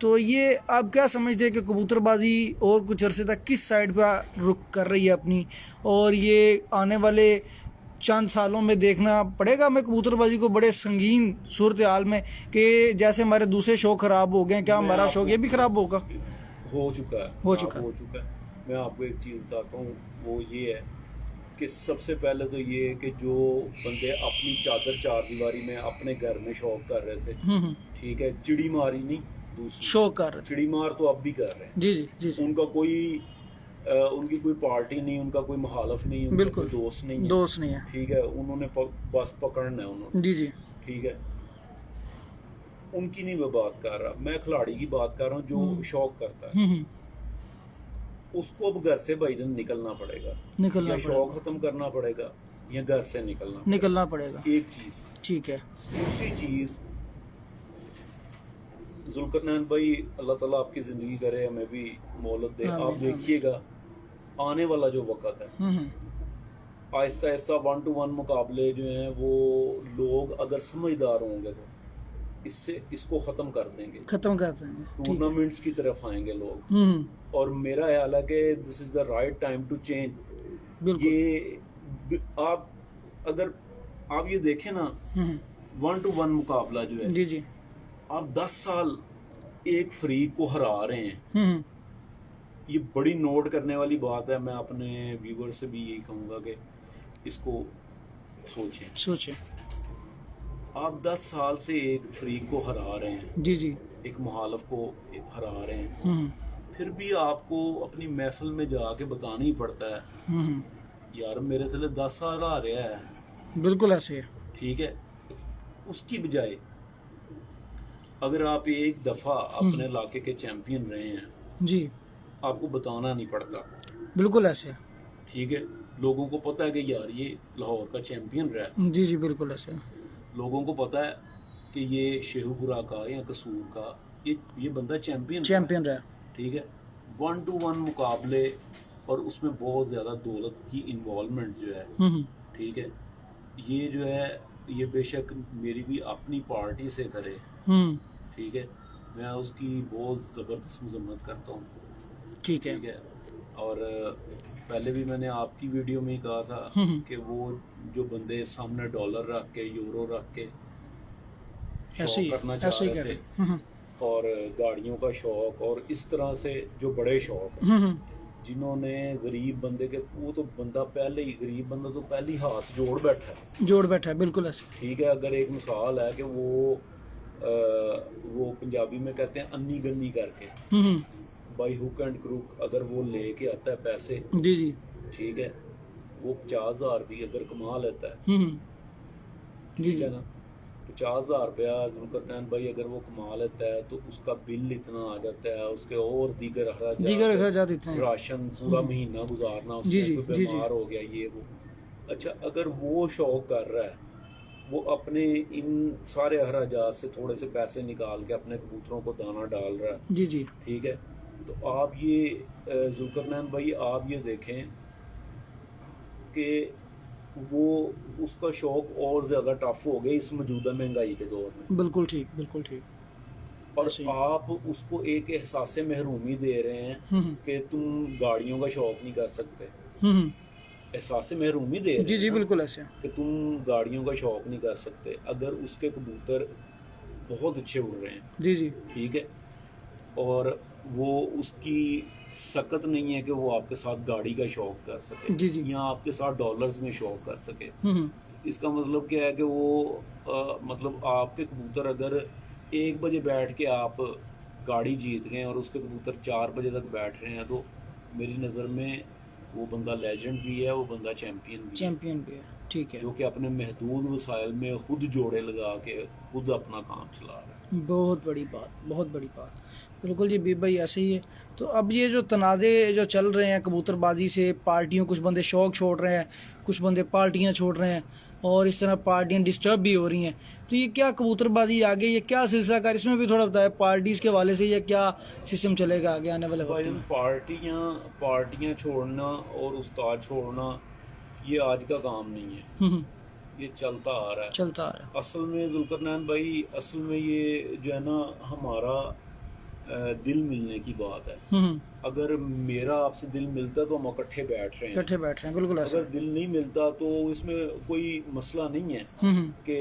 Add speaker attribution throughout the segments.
Speaker 1: تو یہ آپ کیا سمجھتے ہیں کہ کبوتر بازی اور کچھ عرصے تک کس سائڈ پہ رخ کر رہی ہے اپنی، اور یہ آنے والے چند سالوں میں دیکھنا پڑے گا ہمیں کبوتر بازی کو بڑے سنگین صورتحال میں، کہ جیسے ہمارے دوسرے شوق خراب ہو گئے، کیا ہمارا شوق یہ بھی خراب ہوگا؟
Speaker 2: ہو چکا ہے. میں آپ کو ایک چیز بتاتا ہوں، وہ یہ ہے کہ سب سے پہلے تو یہ ہے کہ جو بندے اپنی چادر چار دیواری میں اپنے گھر میں شوق کر رہے تھے، ٹھیک ہے، چڑی ماری نہیں، دوسری
Speaker 1: شوق کر رہے،
Speaker 2: چڑی مار تو اب بھی کر رہے ہیں.
Speaker 1: جی
Speaker 2: ان کا ان کی کوئی پارٹی نہیں، ان کا کوئی مخالف نہیں، ان کا کوئی دوست نہیں ہے، ٹھیک ہے، انہوں نے بس پکڑنا ہے انہوں نے، ٹھیک ہے. ان کی نہیں میں بات کر رہا، میں کھلاڑی کی بات کر رہا ہوں جو شوق کرتا ہے. اس کو اب گھر سے بھائی جان نکلنا پڑے گا، یا شوق ختم کرنا پڑے گا، یا گھر سے نکلنا پڑے گا. ایک چیز ٹھیک ہے. دوسری چیز، ذوالقرنین بھائی اللہ تعالیٰ آپ کی زندگی کرے، ہمیں بھی مہلت دے. آپ دیکھیے گا آنے والا جو وقت ہے، آہستہ آہستہ 1 to 1 مقابلے جو ہیں وہ لوگ اگر سمجھدار ہوں گے تو اس کو ختم کر دیں گے، ٹورنامنٹس کی طرف آئیں گے لوگ. اور میرا خیال ہے کہ this is the right time to change. یہ اگر آپ یہ دیکھیں نا، 1 to 1 مقابلہ جو ہے، آپ 10 سال ایک فریق کو ہرا رہے ہیں، یہ بڑی نوٹ کرنے والی بات ہے. میں اپنے ویور سے بھی یہی کہوں گا کہ اس کو سوچیں. آپ 10 سال سے ایک فریق کو ہرا رہے ہیں، ایک مخالف کو ہرا رہے ہیں، پھر بھی آپ کو اپنی محفل میں جا کے بتانا ہی پڑتا ہے یار میرے تھلے 10 سال آ رہا ہے.
Speaker 1: بالکل ایسے ہے،
Speaker 2: ٹھیک ہے. اس کی بجائے اگر آپ ایک دفعہ اپنے علاقے کے چیمپئن رہے ہیں، آپ کو بتانا نہیں پڑتا.
Speaker 1: بالکل ایسے،
Speaker 2: ٹھیک ہے. لوگوں کو پتا ہے کہ یار یہ لاہور کا چیمپئن رہا ہے.
Speaker 1: بالکل ایسے. لوگوں
Speaker 2: کو پتا ہے کہ یہ شیخو پورہ کا یا قصور کا یہ بندہ چیمپئن
Speaker 1: رہا.
Speaker 2: ٹھیک ہے. 1 to 1 مقابلے، اور اس میں بہت زیادہ دولت کی انوالومنٹ جو ہے، ٹھیک ہے، یہ جو ہے یہ بے شک میری بھی اپنی پارٹی سے کرے، ٹھیک ہے، میں اس کی بہت زبردست مذمت کرتا ہوں. ٹھیک ہے. اور پہلے بھی میں نے آپ کی ویڈیو میں ہی کہا تھا کہ وہ جو بندے سامنے ڈالر رکھ کے، یورو رکھ کے شوق کرنا چاہ رہے تھے، اور گاڑیوں کا شوق، اور اس طرح سے جو بڑے شوق ہیں، جنہوں نے غریب بندے کے، وہ تو بندہ پہلے ہی، غریب بندہ تو پہلے ہی ہاتھ جوڑ بیٹھا ہے. بالکل ایسے. ٹھیک ہے. اگر ایک مثال ہے کہ وہ پنجابی میں کہتے ہیں انی گنی کر کے، بائی ہک اینڈ کروک اگر وہ لے کے آتا ہے پیسے، ٹھیک ہے، وہ 50,000 بھی اگر کما لیتا ہے، ٹھیک ہے نا، 50,000 روپیہ ذوالقرنین بھائی اگر وہ کما لیتا ہے تو اس کا بل اتنا آ جاتا ہے، اس کے اور دیگر اخراجات، راشن پورا مہینہ گزارنا، اس میں کوئی بیمار ہو گیا، یہ وہ. اچھا، اگر وہ شوق کر رہا ہے، وہ اپنے ان سارے اخراجات سے تھوڑے سے پیسے نکال کے اپنے کبوتروں کو دانہ ڈال رہا ہے، ٹھیک ہے، تو آپ یہ ذوالقرنین بھائی آپ یہ دیکھیں کہ وہ اس کا شوق اور زیادہ ٹف ہو گیا اس موجودہ مہنگائی کے دور میں. بالکل ٹھیک. اور آپ اس کو ایک احساس محرومی دے رہے ہیں کہ تم گاڑیوں کا شوق نہیں کر سکتے، احساس محرومی دے رہے ہیں. بالکل ایسے کہ تم گاڑیوں کا شوق نہیں کر سکتے، اگر اس کے کبوتر بہت اچھے اڑ رہے ہیں، ٹھیک ہے، اور وہ اس کی سکت نہیں ہے کہ وہ آپ کے ساتھ گاڑی کا شوق کر سکے، یا آپ کے ساتھ ڈالرز میں شوق کر سکے. اس کا مطلب کیا ہے کہ وہ مطلب آپ کے کبوتر اگر 1 بجے بیٹھ کے آپ گاڑی جیت گئے اور اس کے کبوتر 4 بجے تک بیٹھ رہے ہیں، تو میری نظر میں وہ بندہ لیجنڈ بھی ہے، وہ بندہ چیمپئن بھی ہے، ٹھیک ہے، جو کہ اپنے محدود وسائل میں خود جوڑے لگا کے خود اپنا کام چلا رہا ہے.
Speaker 1: بہت بڑی بات. بالکل جی بھائی ایسے ہی ہے. تو اب یہ جو تنازع جو چل رہے ہیں کبوتر بازی سے، پارٹیوں، کچھ بندے شوق چھوڑ رہے ہیں، کچھ بندے پارٹیاں چھوڑ رہے ہیں، اور اس طرح پارٹیاں ڈسٹرب بھی ہو رہی ہیں، تو یہ کیا کبوتر بازی آگے یہ کیا سلسلہ کار، اس میں بھی تھوڑا بتائیں پارٹیز کے حوالے سے یہ کیا سسٹم چلے گا آگے آنے والے وقت میں؟
Speaker 2: پارٹیاں چھوڑنا اور استاد چھوڑنا یہ آج کا کام نہیں ہے، یہ چلتا آ رہا ہے. اصل میں ذوالقرنین بھائی، اصل میں یہ جو ہے نا ہمارا دل ملنے کی بات ہے. اگر میرا آپ سے دل ملتا تو ہم اکٹھے بیٹھ رہے ہیں,
Speaker 1: بالکل.
Speaker 2: اگر دل نہیں ملتا تو اس میں کوئی مسئلہ نہیں ہے کہ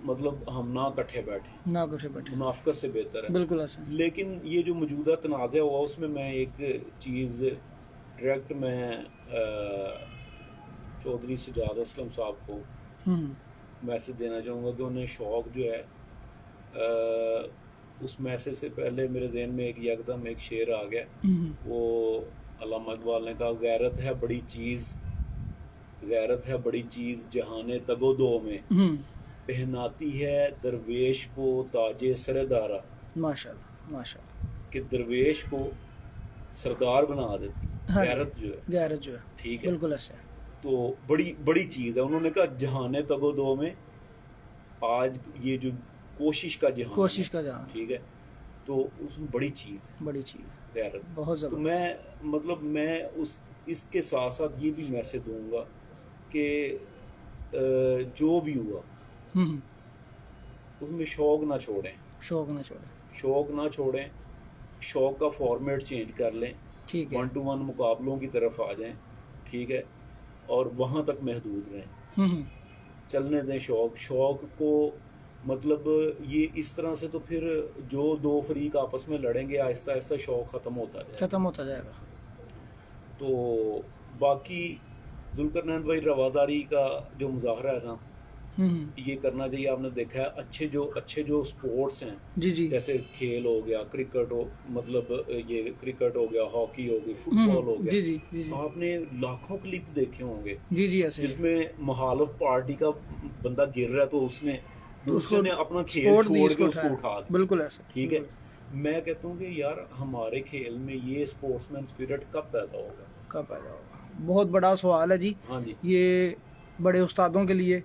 Speaker 2: مطلب ہم نہ اکٹھے بیٹھیں, منافقت سے بہتر ہے.
Speaker 1: بالکل ایسا.
Speaker 2: لیکن یہ جو موجودہ تنازع ہوا اس میں میں ایک چیز ڈائریکٹ میں چودھری سجاد اسلم صاحب کو میسج دینا چاہوں گا کہ انہیں شوق جو ہے اس میسج سے پہلے میرے ذہن میں ایک یکدم ایک شعر آ گیا. وہ علامہ اقبال نے کہا, غیرت ہے بڑی چیز, غیرت ہے بڑی چیز جہان تگ و دو میں, پہناتی ہے درویش کو تاج سردارا.
Speaker 1: ماشاءاللہ ماشاءاللہ.
Speaker 2: کہ درویش کو سردار بنا دیتی غیرت جو ہے. ٹھیک ہے,
Speaker 1: بالکل ایسا.
Speaker 2: تو بڑی چیز ہے. انہوں نے کہا جہان تگ و دو میں, آج یہ جو کوشش کا جہان, ٹھیک ہے, تو اس میں بڑی چیز غیرت
Speaker 1: بہت زیادہ.
Speaker 2: تو میں مطلب میں اس کے ساتھ ساتھ یہ بھی میسج دوں گا کہ جو بھی ہوا اس میں شوق نہ چھوڑیں, شوق کا فارمیٹ چینج کر لیں, 1-to-1 مقابلوں کی طرف آ جائیں, ٹھیک ہے, اور وہاں تک محدود رہیں, چلنے دیں شوق کو. مطلب یہ اس طرح سے تو پھر جو دو فریق آپس میں لڑیں گے آہستہ آہستہ شوق ختم ہوتا جائے گا. تو باقی ذوالقرنین بھائی رواداری کا جو مظاہرہ ہے نا, یہ کرنا چاہیے. آپ نے دیکھا ہے اچھے جو سپورٹس ہیں, جیسے کھیل ہو گیا, مطلب یہ کرکٹ ہو گیا, ہاکی ہو گئی, فٹ بال ہو گیا, آپ نے لاکھوں کلپ دیکھے ہوں گے جس میں مخالف پارٹی کا بندہ گر رہا ہے تو اس نے دوسرے نے اپنا کھیل چھوڑ کے اس کو اٹھا دیا.
Speaker 1: بالکل ایسا.
Speaker 2: ٹھیک ہے, میں کہتا ہوں کہ یار ہمارے کھیل میں یہ اسپورٹس مین اسپرٹ کب پیدا ہوگا؟
Speaker 1: بہت بڑا سوال ہے جی.
Speaker 2: ہاں جی,
Speaker 1: یہ بڑے استادوں کے لیے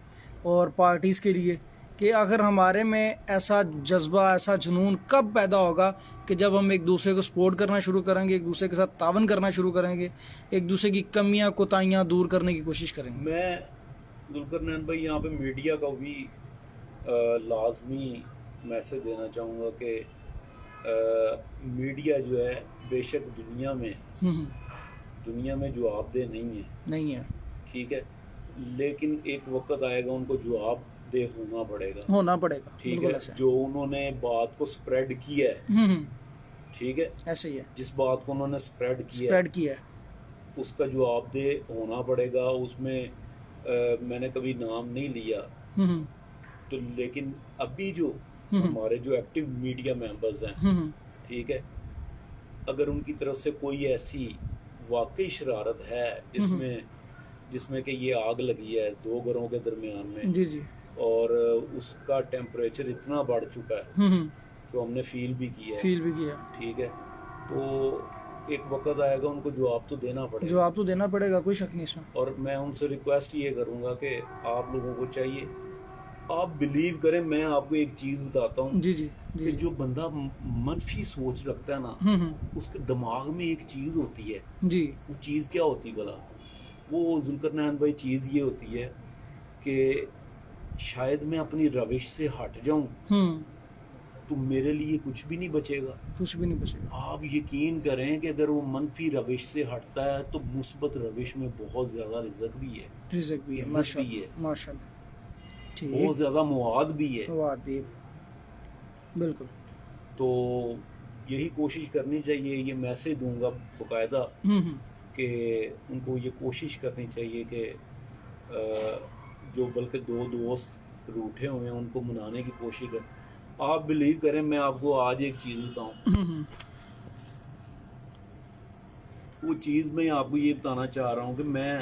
Speaker 1: اور پارٹیز کے لیے کہ اگر ہمارے میں ایسا جذبہ, ایسا جنون کب پیدا ہوگا کہ جب ہم ایک دوسرے کو سپورٹ کرنا شروع کریں گے, ایک دوسرے کے ساتھ تعاون کرنا شروع کریں گے, ایک دوسرے کی کمیاں کوتاہیاں دور کرنے کی کوشش کریں گے.
Speaker 2: میں ذوالقرنین بھائی یہاں پہ میڈیا کا بھی لازمی میسج دینا چاہوں گا کہ میڈیا جو ہے بے شک دنیا میں جواب دہ نہیں ہے, ٹھیک ہے, لیکن ایک وقت آئے گا ان کو جواب دہ ہونا پڑے گا. ٹھیک ہے, جو انہوں نے بات کو سپریڈ کیا ہے, ٹھیک ہے,
Speaker 1: ایسے ہی ہے,
Speaker 2: جس بات کو انہوں نے سپریڈ کیا ہے اس کا جواب دہ ہونا پڑے گا. اس میں میں نے کبھی نام نہیں لیا تو, لیکن ابھی جو ہمارے جو ایکٹیو میڈیا ممبرز ہیں, ٹھیک ہے, اگر ان کی طرف سے کوئی ایسی واقعی شرارت ہے جس میں کہ یہ آگ لگی ہے 2 گھروں کے درمیان میں, اور اس کا ٹیمپریچر اتنا بڑھ چکا ہے جو ہم نے فیل بھی کیا, ٹھیک ہے, تو ایک وقت آئے گا ان کو جواب تو دینا پڑے گا,
Speaker 1: کوئی شک نہیں اس میں.
Speaker 2: اور میں ان سے ریکویسٹ یہ کروں گا کہ آپ لوگوں کو چاہیے, آپ بلیو کریں, میں آپ کو ایک چیز بتاتا ہوں کہ جو بندہ منفی سوچ رکھتا ہے نا, اس کے دماغ میں ایک چیز ہوتی ہے, وہ چیز کیا ہوتی بلا, وہ ذوالقرنین بھائی چیز یہ ہوتی ہے کہ شاید میں اپنی روش سے ہٹ جاؤں تو میرے لیے کچھ بھی نہیں بچے گا. آپ یقین کریں کہ اگر وہ منفی روش سے ہٹتا ہے تو مثبت روش میں بہت زیادہ رزق بھی ہے,
Speaker 1: ماشاءاللہ,
Speaker 2: بہت زیادہ مواد بھی ہے.
Speaker 1: بالکل.
Speaker 2: تو یہی کوشش کرنی چاہیے. یہ میسج دوں گا باقاعدہ کہ ان کو یہ کوشش کرنی چاہیے کہ جو بلکہ 2 دوست روٹھے ہوئے ہیں ان کو منانے کی کوشش کریں. آپ بلیو کریں, میں آپ کو آج ایک چیز بتاؤں, وہ چیز میں آپ کو یہ بتانا چاہ رہا ہوں کہ میں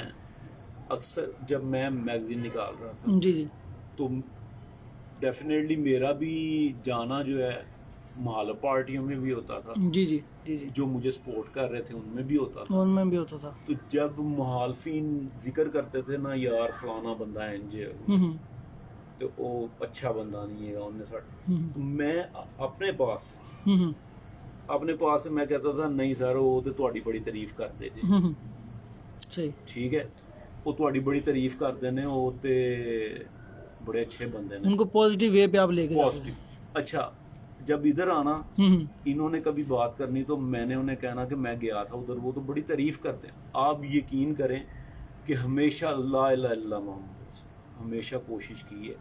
Speaker 2: اکثر جب میں میگزین نکال رہا تھا تو ڈیفینیٹلی میرا بھی جانا جو ہے محل پارٹیوں میں بھی ہوتا تھا, جو مجھے سپورٹ کر رہے تھے ان میں بھی ہوتا تھا. تو جب مخالفین ذکر کرتے تھے نا, یار فلانا بندہ ہے تو وہ اچھا بندہ نہیں ہے انہیں تو میں اپنے پاس سے میں کہتا تھا نہیں سر وہ تو تہاڈی بڑی تعریف کرتے جی, ٹھیک ہے, وہ تہاڈی بڑی تعریف کرتے ہیں, وہ تے بڑے اچھے بندے ہیں,
Speaker 1: ان کو پازیٹیو وے پہ آپ لے کے
Speaker 2: اچھا جب ادھر آنا انہوں نے کبھی بات کرنی تو میں نے انہیں کہنا کہ میں گیا تھا ادھر, وہ تو بڑی تعریف کرتے ہیں. آپ یقین کریں کہ ہمیشہ لا الہ الا اللہ محمد رسول اللہ, ہمیشہ کوشش کی ہے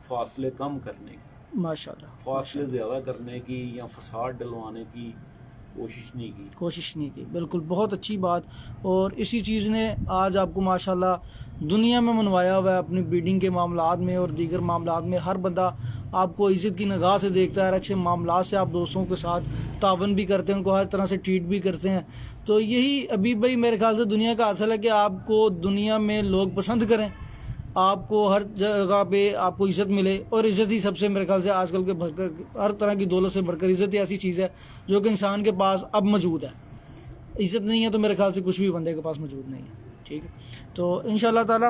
Speaker 2: فاصلے کم کرنے کی,
Speaker 1: ماشاءاللہ
Speaker 2: فاصلے زیادہ کرنے کی یا فساد ڈلوانے کی کوشش نہیں کی.
Speaker 1: بالکل, بہت اچھی بات. اور اسی چیز نے آج آپ کو ماشاءاللہ دنیا میں منوایا ہوا ہے, اپنی بیڈنگ کے معاملات میں اور دیگر معاملات میں. ہر بندہ آپ کو عزت کی نگاہ سے دیکھتا ہے, اچھے معاملات سے آپ دوستوں کے ساتھ تعاون بھی کرتے ہیں, ان کو ہر طرح سے ٹریٹ بھی کرتے ہیں. تو یہی حبیب بھائی میرے خیال سے دنیا کا اصل ہے کہ آپ کو دنیا میں لوگ پسند کریں, آپ کو ہر جگہ پہ آپ کو عزت ملے. اور عزت ہی سب سے میرے خیال سے آج کل کے ہر طرح کی دولت سے بڑھ کر عزت ہی ایسی چیز ہے جو کہ انسان کے پاس اب موجود ہے. عزت نہیں ہے تو میرے خیال سے کچھ بھی بندے کے پاس موجود نہیں ہے. ٹھیک ہے, تو انشاءاللہ تعالی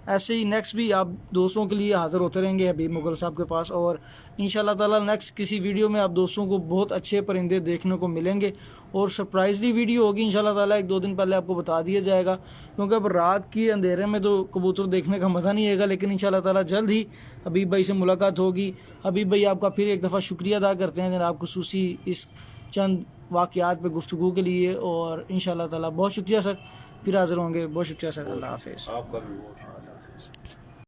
Speaker 1: ایسے ہی نیکسٹ بھی آپ دوستوں کے لیے حاضر ہوتے رہیں گے حبیب مغل صاحب کے پاس. اور انشاءاللہ تعالی نیکسٹ کسی ویڈیو میں آپ دوستوں کو بہت اچھے پرندے دیکھنے کو ملیں گے, اور سرپرائزلی ویڈیو ہوگی انشاءاللہ تعالی. 1-2 دن پہلے آپ کو بتا دیا جائے گا, کیونکہ اب رات کی اندھیرے میں تو کبوتر دیکھنے کا مزہ نہیں آئے گا. لیکن انشاءاللہ تعالی جلد ہی حبیب بھائی سے ملاقات ہوگی. حبیب بھائی آپ کا پھر ایک دفعہ شکریہ ادا کرتے ہیں جناب خصوصی اس چند واقعات پہ گفتگو کے لیے. اور انشاءاللہ تعالی بہت شکریہ سر, پھر حاضر ہوں گے. بہت شکریہ سر, اللہ حافظ.
Speaker 2: آپ کا بھی بہت شکریہ.